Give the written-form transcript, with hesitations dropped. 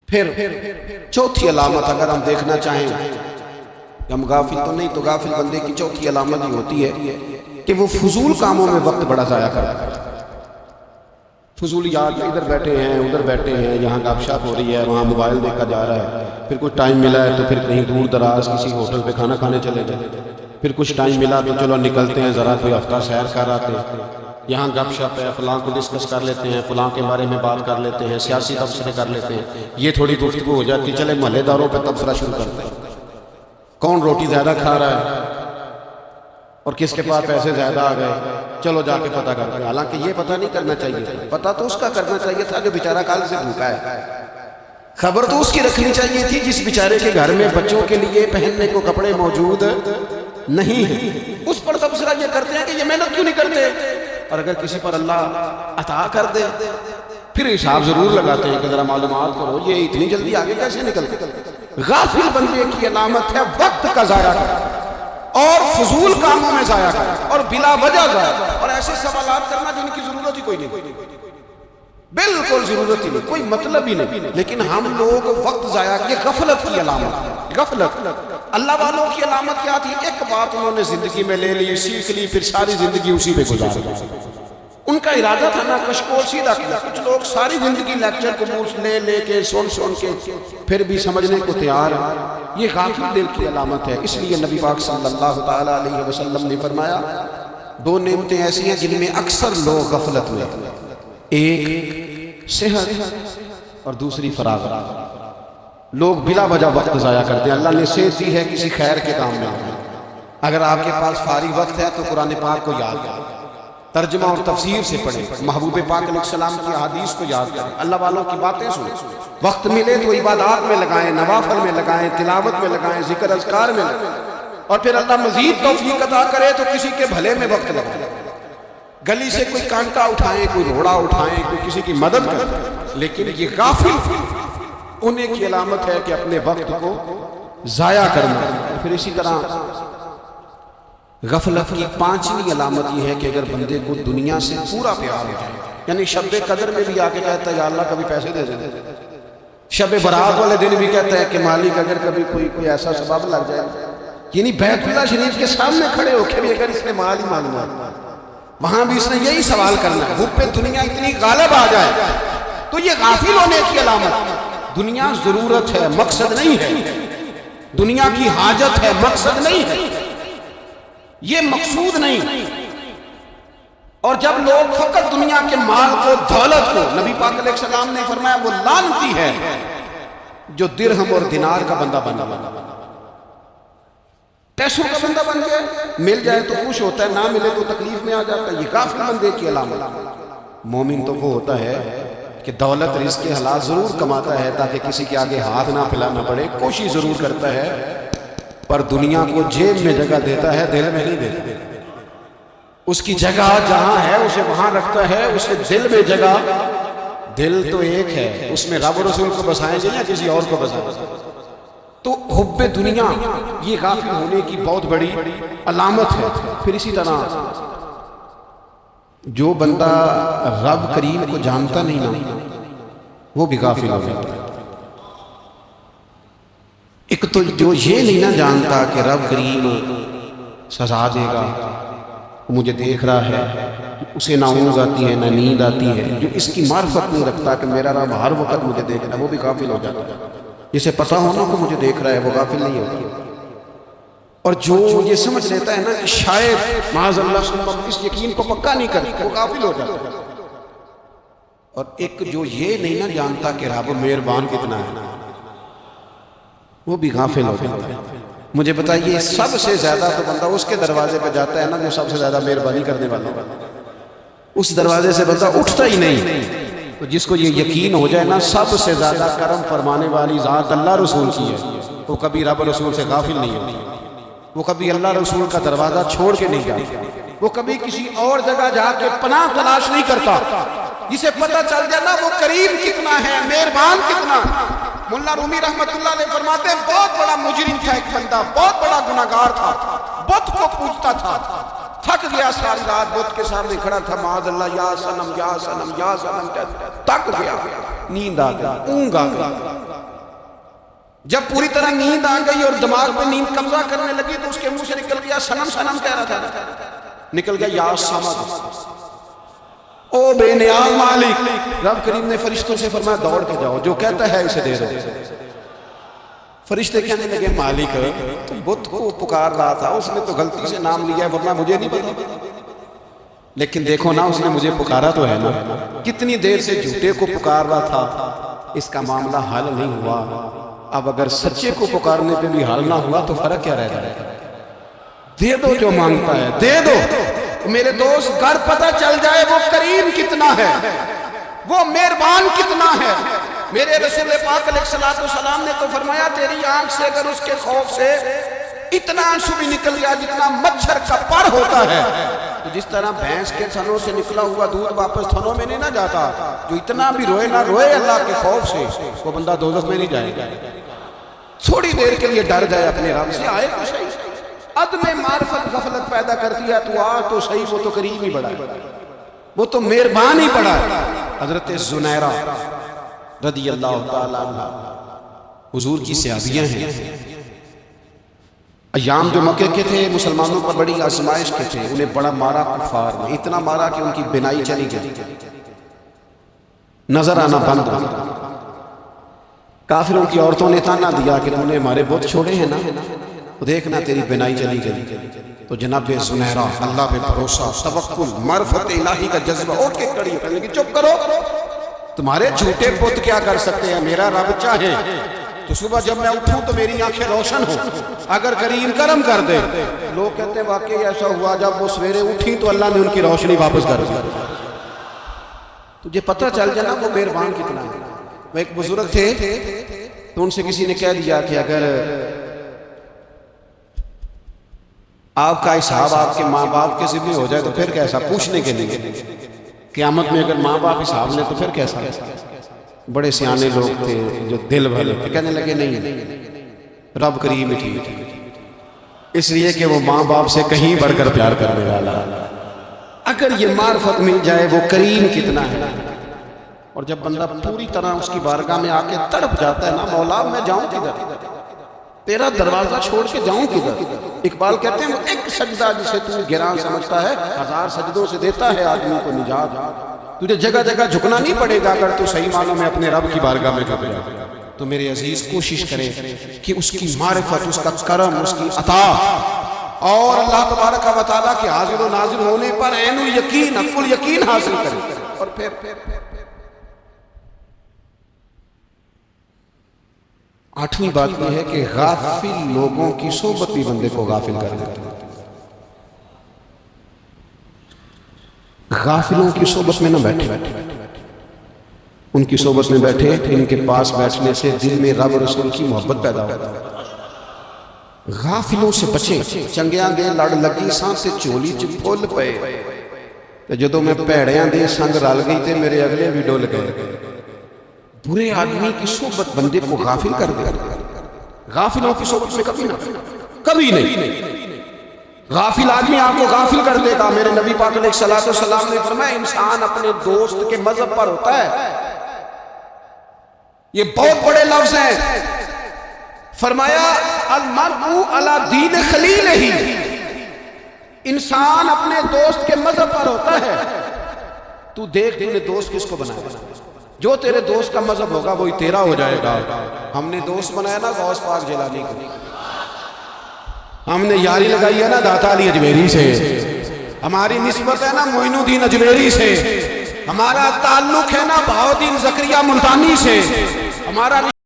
پھر چوتھی علامت اگر ہم دیکھنا چاہیں، ہم غافل تو نہیں، تو غافل بندے کی چوتھی علامت یہ ہوتی ہے کہ وہ فضول کاموں میں وقت بڑا ضائع کرتا ہے۔ فضولیات، ادھر بیٹھے ہیں ادھر بیٹھے ہیں، یہاں گپ شپ ہو رہی ہے، وہاں موبائل دیکھا جا رہا ہے، پھر کچھ ٹائم ملا ہے تو پھر کہیں دور دراز کسی ہوٹل پہ کھانا کھانے چلے گئے، پھر کچھ ٹائم ملا تو چلو نکلتے ہیں ذرا کوئی ہفتہ سیر کر آتے ہیں، یہاں گپ شپ ہے، فلاں کو ڈسکس کر لیتے ہیں، فلاں کے بارے میں بات کر لیتے ہیں، سیاسی تبصرے کر لیتے ہیں، یہ تھوڑی گفتگو ہو جاتی، چلے محلے داروں پہ تبصرہ شروع کرتے ہیں، کون روٹی زیادہ کھا رہا ہے اور کس کے پاس پیسے زیادہ آ گئے، چلو جا کے پتہ کرتے ہیں۔ حالانکہ یہ پتہ نہیں کرنا چاہیے تھا، پتہ تو اس کا کرنا چاہیے تھا جو بیچارہ کل سے بھوکا ہے، خبر تو اس کی رکھنی چاہیے تھی جس بیچارے کے گھر میں بچوں کے لیے پہننے کو کپڑے موجود نہیں ہیں، اس پر تبصرہ یہ کرتے ہیں کہ یہ محنت کیوں نہیں کرتے، اور اگر کسی پر اللہ عطا کر دے پھر حساب ضرور لگاتے ہیں کہ ذرا معلومات کرو یہ اتنی جلدی آگے کیسے نکلتے۔ غافل بندے کی علامت ہے وقت کا ضائع کرنا اور فضول کاموں میں ضائع کرنا اور بلا وجہ ضائع، اور ایسے سوالات کرنا جن کی ضرورت ہی کوئی نہیں، بالکل ضرورت ہی نہیں، کوئی مطلب ہی نہیں، لیکن ہم لوگ وقت ضائع، یہ غفلت کی علامت، غفلت۔ اللہ والوں کی علامت کیا تھی؟ ایک بات انہوں نے زندگی میں لے لی، سیکھ لی، پھر ساری زندگی اسی پہ گزار دی۔ ان کا ارادہ تھا نا کشکول سیدھا کیا، کچھ لوگ ساری زندگی لیکچر کو لے لے کے سن کے پھر بھی سمجھنے کو تیار ہیں، یہ غافل دل کی علامت ہے۔ اس لیے نبی پاک صلی اللہ تعالیٰ علیہ وسلم نے فرمایا دو نعمتیں ایسی ہیں جن میں اکثر لوگ غفلت میں، ایک صحت اور دوسری فراغت۔ لوگ بلا وجہ وقت ضائع کرتے ہیں۔ اللہ نے صحت دی ہے کسی خیر کے کام میں، اگر آپ کے پاس فارغ وقت ہے تو قرآن پاک کو یاد کریں، ترجمہ اور تفسیر سے پڑھیں، محبوب پاک علیہ السلام کی احادیث کو یاد کریں، اللہ والوں کی باتیں سنیں، وقت ملے تو عبادات میں لگائیں، نوافل میں لگائیں، تلاوت میں لگائیں، ذکر اذکار میں لگائیں، اور پھر اللہ مزید توفیق عطا کرے تو کسی کے بھلے میں وقت لگائیں، گلی سے کوئی کانٹا اٹھائیں، کوئی روڑا اٹھائیں، کوئی کسی کی مدد کریں۔ لیکن یہ غافل انہیں کی علامت ہے کہ اپنے وقت کو ضائع کرنا۔ پھر اسی طرح غفلت کی پانچویں علامت یہ ہے کہ اگر بندے کو دنیا سے پورا پیار ہو جائے، یعنی شب قدر میں بھی آ کے کہتا ہے یا اللہ کبھی پیسے دے دے، شب برات والے دن بھی کہتا ہے کہ مالک اگر کبھی کوئی ایسا سبب لگ جائے، یعنی بیت اللہ شریف کے سامنے کھڑے ہو کے بھی اگر اس نے مال ہی مانگنا وہاں بھی اس نے یہی سوال کرنا ہے، حب دنیا اتنی غالب آ جائے تو یہ غافل ہونے کی علامت۔ دنیا ضرورت ہے، مقصد نہیں ہے، دنیا کی حاجت ہے، مقصد نہیں ہے، یہ مقصود نہیں۔ اور جب لوگ فقط دنیا کے مال کو، دولت کو، نبی پاک علیہ السلام نے فرمایا وہ لعنتی ہے جو درہم اور دینار کا بندہ بن گیا، پیسوں کا بندہ بن گیا، مل جائے تو خوش ہوتا ہے، نہ ملے تو تکلیف میں آ جاتا ہے، یہ غافل بندے کی علامت۔ مومن تو وہ ہوتا ہے کہ دولت رزق کے حلال ضرور کماتا ہے تاکہ کسی کے آگے ہاتھ نہ پھیلانا پڑے، کوشش ضرور کرتا ہے، پر دنیا کو جیب میں جگہ دیتا ہے، دل میں نہیں دیتا۔ اس کی جگہ جہاں ہے اسے وہاں رکھتا ہے، اسے دل میں جگہ، دل تو ایک ہے، اس میں رب و رسول کو بسائیں گے یا کسی اور کو بسائیں گے؟ تو حب دنیا یہ غافل ہونے کی بہت بڑی علامت ہے۔ پھر اسی طرح جو بندہ رب کریم کو جانتا نہیں نا وہ بھی غافل ہو جاتا ہے۔ ایک تو جو یہ نہیں نہ جانتا کہ رب کریم سزا دے گا، مجھے دیکھ رہا ہے، اسے نہ اونگ آتی ہے نہ نیند آتی ہے، جو اس کی معرفت نہیں رکھتا کہ میرا رب ہر وقت مجھے دیکھ رہا ہے، وہ بھی غافل ہو جاتا ہے۔ جسے پتہ ہونا کہ مجھے دیکھ رہا ہے وہ غافل نہیں ہوتا۔ اور جو یہ سمجھ لیتا ہے نا کہ شاید معاذ اللہ اس یقین کو پکا نہیں کرتا، وہ غافل ہو جاتا ہے۔ اور ایک جو یہ نہیں نہ جانتا کہ رب مہربان کتنا ہے وہ بھی غافل ہو جاتا ہے۔ مجھے بتائیے سب سے زیادہ تو بندہ اس کے دروازے پہ جاتا ہے نا جو سب سے زیادہ مہربانی کرنے والا ہے، اس دروازے سے بندہ اٹھتا ہی نہیں۔ تو جس کو یہ یقین ہو جائے نا سب سے زیادہ کرم فرمانے والی ذات اللہ رسول کی ہے، وہ کبھی رب رسول سے غافل نہیں ہوتی، وہ کبھی اللہ رسول کا دروازہ چھوڑ کے نہیں جاتا، وہ کبھی کسی اور جگہ جا کے پناہ تلاش نہیں کرتا۔ جسے پتہ چل جائے نا وہ کریم کتنا ہے، مہربان کتنا۔ مولا رومی رحمت اللہ علیہ فرماتے ہیں بہت بڑا مجرم تھا ایک بندہ، بہت بڑا گناہگار تھا، بت کو پوجتا تھا، تھک گیا، ساری رات بت کے سامنے کھڑا تھا، معاذ اللہ یا صنم یا صنم یا صنم، تھک گیا، نیند آ گئی، اونگ آ گئی، جب پوری طرح نیند آ گئی اور دماغ پہ نیند قبضہ کرنے لگی تو اس کے منہ سے نکل گیا صنم صنم کہہ رہا تھا، نکل گیا یا صمد، او بے نیاز مالک۔ رب کریم نے فرشتوں سے فرمایا دوڑ کے جاؤ، جو کہتا ہے اسے دے دو۔ فرشتے کہنے لگے مالک تو بت کو پکار رہا تھا، اس نے تو غلطی سے نام لیا ہے، ورنہ مجھے نہیں پتا، لیکن دیکھو نا اس نے مجھے پکارا تو ہے نا، کتنی دیر سے جھوٹے کو پکار رہا تھا، اس کا معاملہ حل نہیں ہوا، اب اگر سچے کو پکارنے پہ بھی حل نہ ہوا تو فرق کیا رہ جائے گا؟ دے دو جو مانگتا ہے، دے دو۔ میرے دوست گھر پتہ چل جائے وہ کریم کتنا ہے، وہ مہربان کتنا ہے۔ میرے رسول پاک علیہ السلام نے تو فرمایا تیری آنکھ سے اگر اس کے خوف سے اتنا آنسو بھی نکل گیا جتنا مچھر کا پر ہوتا ہے، تو جس طرح بھینس کے تھنوں سے نکلا ہوا دودھ واپس تھنوں میں نہیں نہ جاتا، جو اتنا بھی روئے نہ روئے اللہ کے خوف سے، وہ بندہ دوزخ میں نہیں جائے گا۔ تھوڑی دیر کے لیے ڈر جائے اپنے رب سے، آئے تو صحیح، عدم معرفت غفلت پیدا کرتی ہے، تو آ تو صحیح، وہ تو کریم ہی بڑا ہے، وہ تو مہربان ہی بڑا ہے۔ حضرت زنیرہ رضی اللہ تعالیٰ عنہ حضور کی صحابیاں ہیں، ایام جو مکہ کے تھے مسلمانوں پر بڑی آزمائش کے تھے، انہیں بڑا مارا کفار نے، اتنا مارا کہ ان کی بینائی چلی گئی، نظر آنا بند ہو۔ کافروں کی عورتوں نے تانا دیا کہ تم نے ہمارے بت چھوڑے ہیں نا، تو دیکھنا تیری بینائی چلی گئی۔ تو جناب زنیرہ اللہ پہ بھروسہ، توکل، معرفت الہی کا جذبہ، اٹھ کے کھڑی ہو کہنے لگی چپ کرو، تمہارے جھوٹے بت کیا کر سکتے ہیں، میرا رب چاہے تو صبح جب میں اٹھوں تو میری آنکھیں روشن ہو، اگر کریم کرم کر دے۔ لوگ کہتے ہیں واقعی ایسا ہوا، جب وہ سویرے اٹھی تو اللہ نے ان کی روشنی واپس کر دی۔ تجھے پتہ چل جانا وہ مہربان کتنا ہے۔ وہ ایک بزرگ تھے تو ان سے کسی نے کہہ دیا کہ اگر آپ کا حساب آپ کے ماں باپ کے ذمہ ہو جائے تو پھر کیسا، پوچھنے کے لیے قیامت میں اگر ماں باپ حساب لیں تو پھر کیسا۔ بڑے سیانے لوگ تھے جو دل والے تھے، کہنے لگے نہیں، رب کریم ٹھیک ہے، اس لیے کہ وہ ماں باپ سے کہیں بڑھ کر پیار کرنے والا، اگر یہ معرفت مل جائے وہ کریم کتنا ہے۔ اور جب بندہ پوری طرح اس کی بارگاہ میں آ کے تڑپ جاتا ہے نا، مولا میں جاؤں کدھر، تیرا دروازہ چھوڑ کے جاؤں کدھر۔ اقبال کہتے ہیں وہ ایک سجدہ جسے تو گران سمجھتا ہے، ہزار سجدوں سے دیتا ہے آدمی کو نجات۔ تجھے جگہ جگہ جھکنا نہیں پڑے گا اگر تو صحیح معنوں میں اپنے رب کی بارگاہ میں جھکے گا۔ تو میرے عزیز کوشش کرے کہ اس کی معرفت، اس کا کرم، اس کی عطا اور اللہ تبارک و تعالیٰ کے حاضر و ناظر ہونے پر عین الیقین، حق الیقین حاصل کرے۔ اور پھر آٹھویں بات یہ ہے کہ غافل لوگوں کی صحبت بھی بندے کو غافل کر دیتی ہے۔ غافلوں کی صحبت میں نہ بیٹھے، ان کی صحبت میں بیٹھے، ان کے پاس بیٹھنے سے دل میں رب رسول کی محبت پیدا ہوتا ہے۔ غافلوں سے بچیں، چنگیاں دے لڑ لگی سان سے چولی چ پھول پے، جدوں میں پیڑیاں دے سنگ رل گئی تے میرے اگلے بھی ڈول گئے۔ برے آدمی کی صحبت بندے کو غافل کر دے، غافلوں کی صحبت میں کبھی نہ، کبھی نہیں۔ غافل آدمی آپ کو غافل کر دے گا۔ میرے نبی پاک علیہ السلام نے فرمایا انسان اپنے دوست کے مذہب پر ہوتا ہے۔ یہ بہت بڑے لفظ ہیں۔ فرمایا المرء علی دین خلیلہ، انسان اپنے دوست کے مذہب پر ہوتا ہے۔ تو دیکھ تم نے دوست کس کو بنایا، جو تیرے دوست کا مذہب ہوگا وہی تیرا ہو جائے گا۔ ہم نے دوست بنایا نا غوث پاک جیلانی کو، ہم نے یاری لگائی ہے نا داتا علی اجمیری سے، ہماری نسبت ہے نا معین الدین اجمیری سے، ہمارا تعلق ہے نا بہاؤالدین زکریا ملتانی سے، ہمارا